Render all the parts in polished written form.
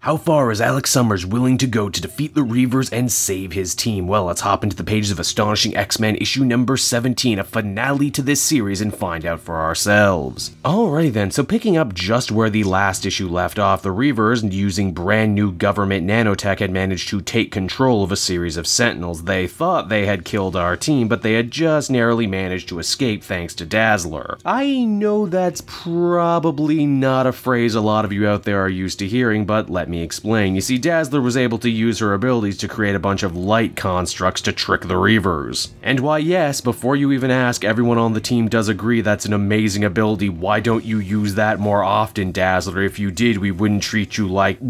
How far is Alex Summers willing to go to defeat the Reavers and save his team? Well, let's hop into the pages of Astonishing X Men issue number 17, a finale to this series, and find out for ourselves. Alrighty then, so picking up just where the last issue left off, the Reavers, using brand new government nanotech, had managed to take control of a series of Sentinels. They thought they had killed our team, but they had just narrowly managed to escape thanks to Dazzler. I know that's probably not a phrase a lot of you out there are used to hearing, but let me explain. You see, Dazzler was able to use her abilities to create a bunch of light constructs to trick the Reavers. And why yes, before you even ask, everyone on the team does agree that's an amazing ability. Why don't you use that more often, Dazzler? If you did, we wouldn't treat you like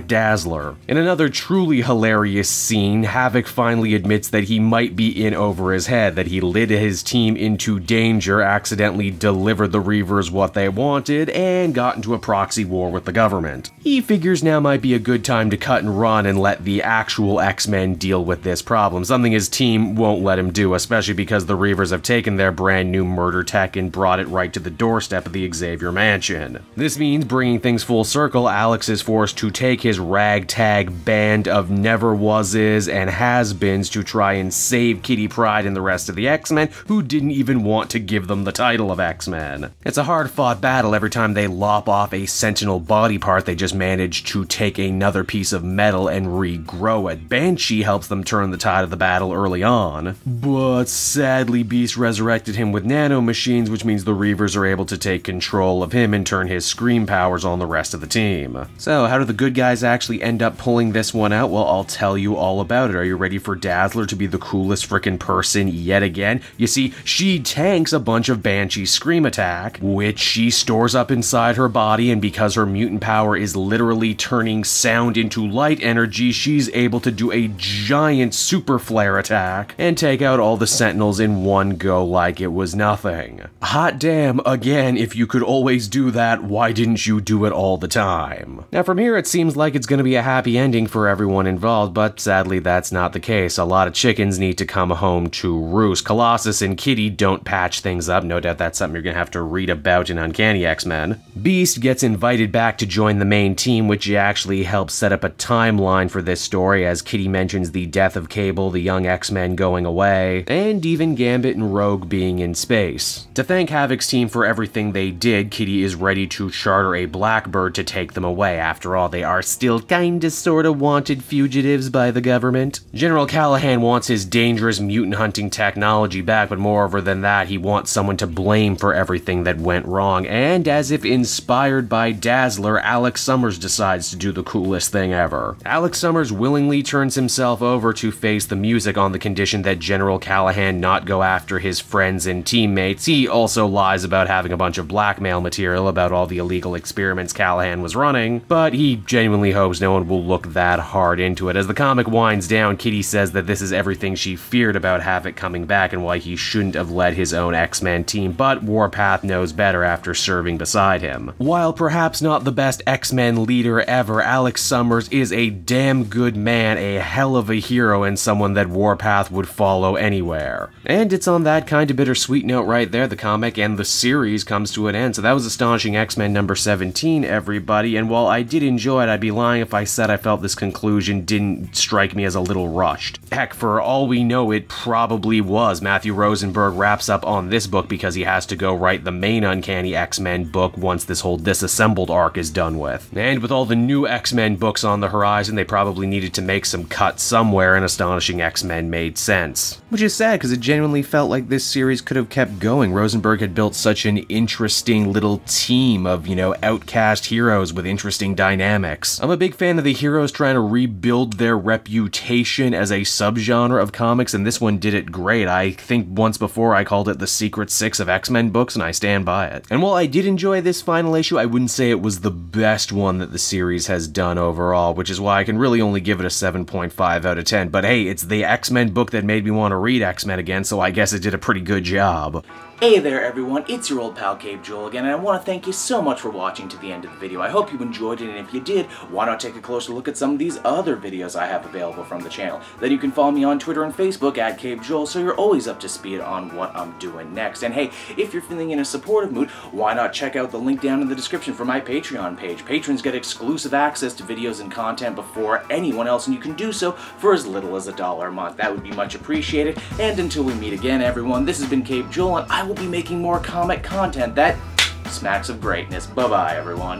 Dazzler. In another truly hilarious scene, Havok finally admits that he might be in over his head, that he led his team into danger, accidentally delivered the Reavers what they wanted, and got into a proxy war with the government. He figures now might be a good time to cut and run and let the actual X-Men deal with this problem, something his team won't let him do, especially because the Reavers have taken their brand new murder tech and brought it right to the doorstep of the Xavier Mansion. This means, bringing things full circle, Alex is forced to take his ragtag band of never-wases and has-beens to try and save Kitty Pryde and the rest of the X-Men, who didn't even want to give them the title of X-Men. It's a hard-fought battle. Every time they lop off a Sentinel body part, they just manage to take another piece of metal and regrow it. Banshee helps them turn the tide of the battle early on, but sadly Beast resurrected him with nanomachines, which means the Reavers are able to take control of him and turn his scream powers on the rest of the team. So how do the good guys actually end up pulling this one out? Well, I'll tell you all about it. Are you ready for Dazzler to be the coolest frickin' person yet again? You see, she tanks a bunch of Banshee's scream attack, which she stores up inside her body, and because her mutant power is literally turning sound into light energy, she's able to do a giant super flare attack and take out all the Sentinels in one go like it was nothing. Hot damn, again, if you could always do that, why didn't you do it all the time? Now from here it seems like it's gonna be a happy ending for everyone involved, but sadly that's not the case. A lot of chickens need to come home to roost. Colossus and Kitty don't patch things up. No doubt that's something you're gonna have to read about in Uncanny X-Men. Beast gets invited back to join the main team, which actually helps set up a timeline for this story, as Kitty mentions the death of Cable, the young X-Men going away, and even Gambit and Rogue being in space. To thank Havok's team for everything they did, Kitty is ready to charter a Blackbird to take them away. After all, they are still kinda sorta wanted fugitives by the government. General Callahan wants his dangerous mutant hunting technology back, but moreover than that, he wants someone to blame for everything that went wrong, and as if inspired by Dazzler, Alex Summers decides to do the coolest thing ever. Alex Summers willingly turns himself over to face the music on the condition that General Callahan not go after his friends and teammates. He also lies about having a bunch of blackmail material about all the illegal experiments Callahan was running, but he genuinely hopes no one will look that hard into it. As the comic winds down, Kitty says that this is everything she feared about Havok coming back and why he shouldn't have led his own X-Men team, but Warpath knows better after serving beside him. While perhaps not the best X-Men leader ever, Alex Summers is a damn good man, a hell of a hero, and someone that Warpath would follow anywhere. And it's on that kind of bittersweet note right there the comic and the series comes to an end. So that was Astonishing X-Men number 17, everybody, and while I did enjoy it, I'd be lying if I said I felt this conclusion didn't strike me as a little rushed. Heck, for all we know, it probably was. Matthew Rosenberg wraps up on this book because he has to go write the main Uncanny X-Men book once this whole disassembled arc is done with. And with all the new X-Men books on the horizon, they probably needed to make some cuts somewhere, and Astonishing X-Men made sense. Which is sad, because it genuinely felt like this series could have kept going. Rosenberg had built such an interesting little team of, outcast heroes with interesting dynamics. I'm a big fan of the heroes trying to rebuild their reputation as a subgenre of comics, and this one did it great. I think once before I called it the Secret Six of X-Men books, and I stand by it. And while I did enjoy this final issue, I wouldn't say it was the best one that the series has done overall, which is why I can really only give it a 7.5 out of 10. But hey, it's the X-Men book that made me want to read X-Men again, so I guess it did a pretty good job. Hey there everyone, it's your old pal Cape Joel again, and I want to thank you so much for watching to the end of the video. I hope you enjoyed it, and if you did, why not take a closer look at some of these other videos I have available from the channel. Then you can follow me on Twitter and Facebook at Cape Joel, so you're always up to speed on what I'm doing next. And hey, if you're feeling in a supportive mood, why not check out the link down in the description for my Patreon page. Patrons get exclusive access to videos and content before anyone else, and you can do so for as little as $1 a month. That would be much appreciated. And until we meet again, everyone, this has been Cape Joel, and I will be making more comic content that smacks of greatness. Bye-bye, everyone.